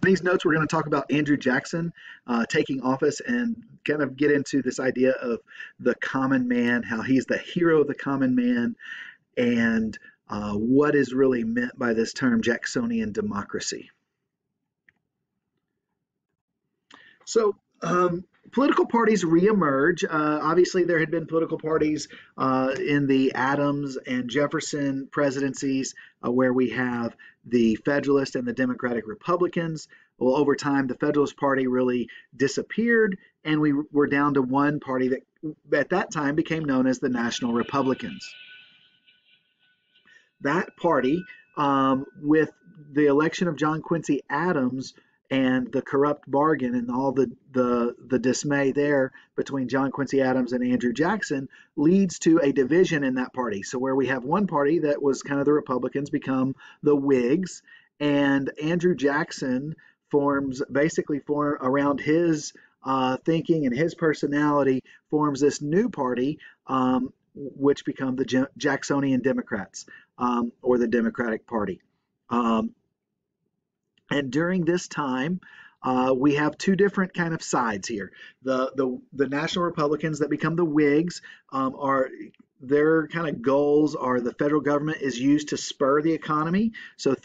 In these notes, we're going to talk about Andrew Jackson taking office and kind of get into this idea of the common man, how he's the hero of the common man, and what is really meant by this term Jacksonian democracy. So, political parties reemerge. Obviously, there had been political parties in the Adams and Jefferson presidencies where we have the Federalist and the Democratic Republicans. Well, over time, the Federalist Party really disappeared, and we were down to one party that at that time became known as the National Republicans. That party, with the election of John Quincy Adams and the corrupt bargain and all the dismay there between John Quincy Adams and Andrew Jackson, leads to a division in that party. So where we have one party that was kind of the Republicans become the Whigs, and Andrew Jackson forms around his thinking and his personality, forms this new party, which become the Jacksonian Democrats, or the Democratic Party. And during this time, we have two different kind of sides here. The National Republicans that become the Whigs are their kind of goals are the federal government is used to spur the economy. So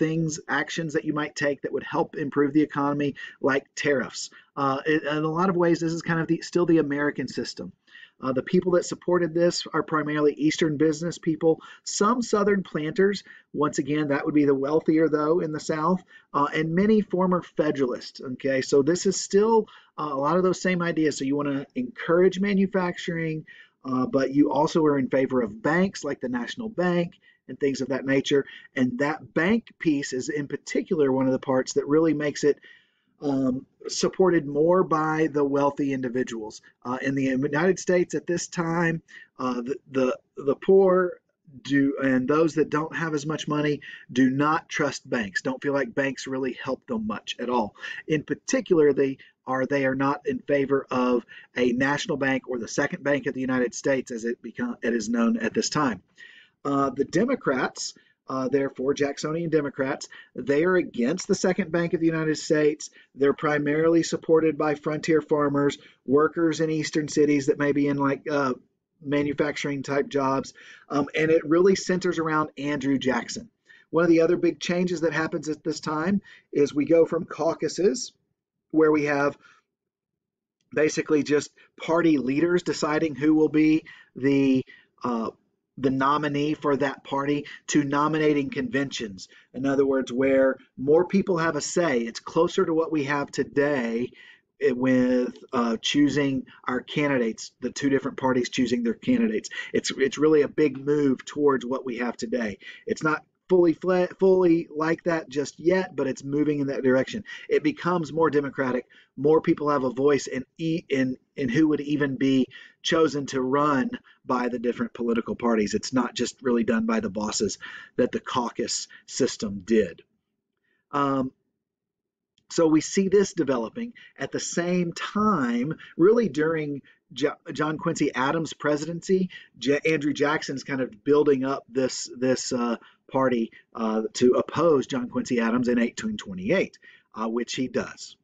actions that you might take that would help improve the economy, like tariffs. In a lot of ways, this is kind of still the American system. The people that supported this are primarily Eastern business people, some Southern planters. Once again, that would be the wealthier, though, in the South, and many former Federalists. Okay, so this is still a lot of those same ideas. So you want to encourage manufacturing, but you also are in favor of banks like the National Bank and things of that nature. And that bank piece is in particular one of the parts that really makes it supported more by the wealthy individuals. In the United States at this time, the poor and those that don't have as much money do not trust banks, don't feel like banks really help them much at all. In particular, they are not in favor of a national bank or the second bank of the United States as it is known at this time. The Democrats, therefore, Jacksonian Democrats, they are against the second bank of the United States. They're primarily supported by frontier farmers, workers in eastern cities that may be in like manufacturing type jobs, and it really centers around Andrew Jackson. One of the other big changes that happens at this time is we go from caucuses, where we have basically just party leaders deciding who will be the nominee for that party, to nominating conventions. In other words, where more people have a say. It's closer to what we have today with choosing our candidates, the two different parties choosing their candidates. It's really a big move towards what we have today. It's not fully like that just yet, but it's moving in that direction. It becomes more democratic. More people have a voice in who would even be chosen to run by the different political parties. It's not just really done by the bosses that the caucus system did. So we see this developing at the same time, really during John Quincy Adams' presidency. Andrew Jackson's kind of building up this party to oppose John Quincy Adams in 1828, which he does.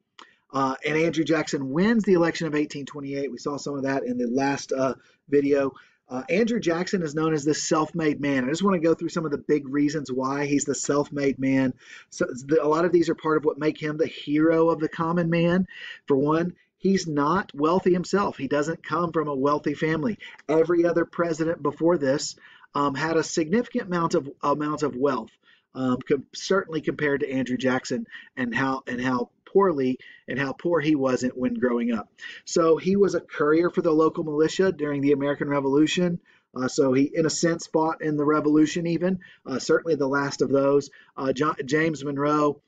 And Andrew Jackson wins the election of 1828. We saw some of that in the last video. Andrew Jackson is known as the self-made man. I just want to go through some of the big reasons why he's the self-made man. So a lot of these are part of what make him the hero of the common man. For one, he's not wealthy himself. He doesn't come from a wealthy family. Every other president before this had a significant amount of wealth, certainly compared to Andrew Jackson and how poor he wasn't when growing up. So he was a courier for the local militia during the American Revolution. So he, in a sense, fought in the Revolution even, certainly the last of those. James Monroe,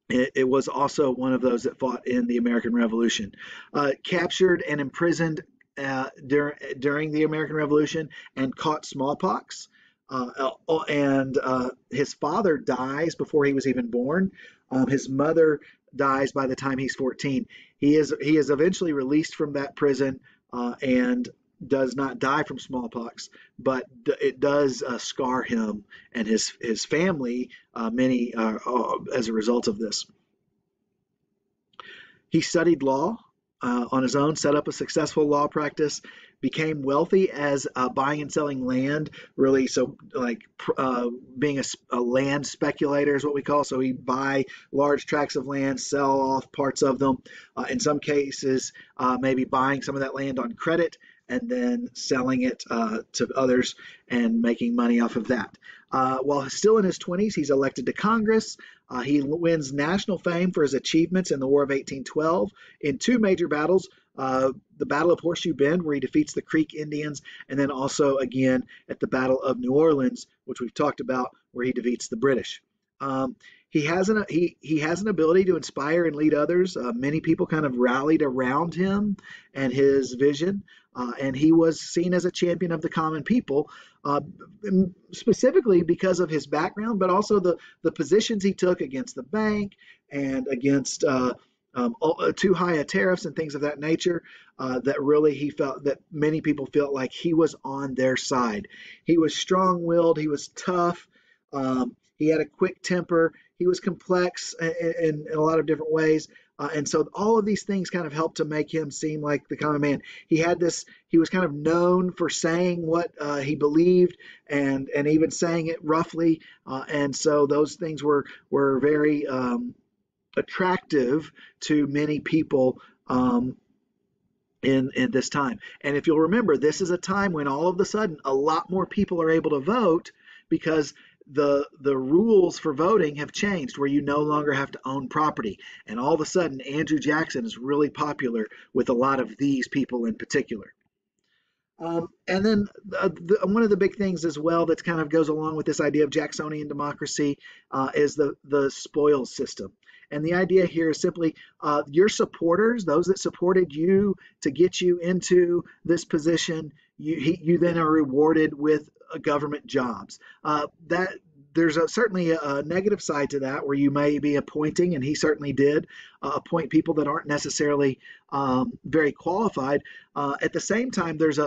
it was also one of those that fought in the American Revolution. Captured and imprisoned during the American Revolution and caught smallpox. And his father dies before he was even born. His mother dies by the time he's 14. He is eventually released from that prison and does not die from smallpox, but it does scar him and his family, many as a result of this. He studied law on his own, set up a successful law practice, became wealthy as buying and selling land, really. So, like being a land speculator is what we call. So, he buy large tracts of land, sell off parts of them. In some cases, maybe buying some of that land on credit and then selling it to others and making money off of that. While still in his 20s, he's elected to Congress. He wins national fame for his achievements in the War of 1812 in two major battles, the Battle of Horseshoe Bend, where he defeats the Creek Indians, and then also again at the Battle of New Orleans, which we've talked about, where he defeats the British. He has an ability to inspire and lead others. Many people kind of rallied around him and his vision, and he was seen as a champion of the common people, specifically because of his background, but also the positions he took against the bank and against too high a tariffs and things of that nature. That really he felt that many people felt like he was on their side. He was strong-willed. He was tough. He had a quick temper. He was complex in a lot of different ways. And so all of these things kind of helped to make him seem like the common man. He was kind of known for saying what he believed and even saying it roughly. And so those things were very attractive to many people in this time. And if you'll remember, this is a time when all of a sudden a lot more people are able to vote because the rules for voting have changed, where you no longer have to own property. And all of a sudden, Andrew Jackson is really popular with a lot of these people in particular. And then one of the big things as well that kind of goes along with this idea of Jacksonian democracy is the spoils system. And the idea here is simply your supporters, those that supported you to get you into this position, you then are rewarded with government jobs. That there's certainly a negative side to that, where you may be appointing, and he certainly did appoint people that aren't necessarily very qualified. At the same time, there's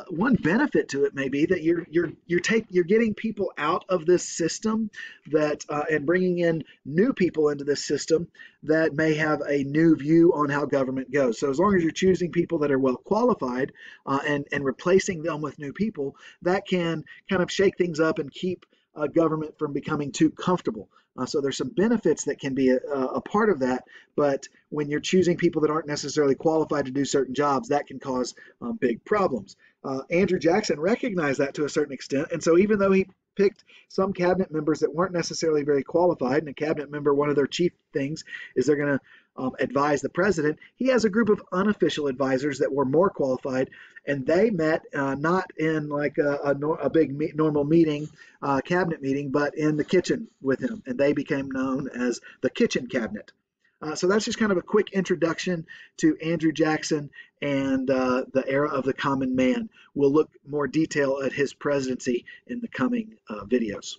one benefit to it, maybe that you're getting people out of this system that and bringing in new people into this system that may have a new view on how government goes. So as long as you're choosing people that are well qualified and replacing them with new people, that can kind of shake things up and keep government from becoming too comfortable. So there's some benefits that can be a part of that, but when you're choosing people that aren't necessarily qualified to do certain jobs, that can cause big problems. Andrew Jackson recognized that to a certain extent, and so even though he picked some cabinet members that weren't necessarily very qualified, and a cabinet member, one of their chief things is they're going to advise the president, he has a group of unofficial advisors that were more qualified, and they met not in like a big normal meeting, cabinet meeting, but in the kitchen with him, and they became known as the kitchen cabinet. So that's just kind of a quick introduction to Andrew Jackson and the era of the common man. We'll look more detail at his presidency in the coming videos.